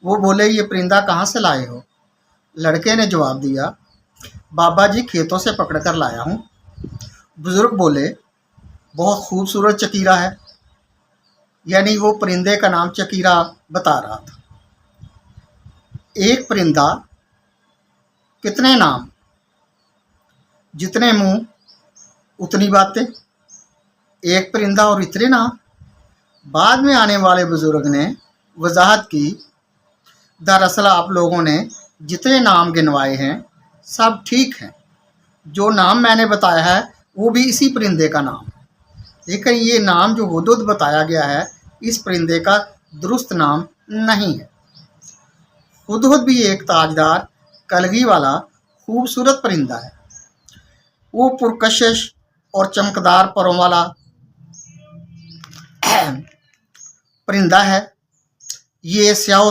वो बोले, ये परिंदा कहाँ से लाए हो? लड़के ने जवाब दिया, बाबा जी खेतों से पकड़ कर लाया हूँ। बुजुर्ग बोले, बहुत खूबसूरत चकीरा है। यानी वो परिंदे का नाम चकीरा बता रहा था। एक परिंदा कितने नाम, जितने मुंह उतनी बातें। एक परिंदा और इतने नाम। बाद में आने वाले बुजुर्ग ने वजाहत की, दरअसल आप लोगों ने जितने नाम गिनवाए हैं सब ठीक हैं। जो नाम मैंने बताया है वो भी इसी परिंदे का नाम है, लेकिन ये नाम जो हुदहुद बताया गया है इस परिंदे का दुरुस्त नाम नहीं है। हुदहुद भी एक ताजदार कलगी वाला खूबसूरत परिंदा है। वो पुरकशिश और चमकदार परों वाला परिंदा है। ये स्याह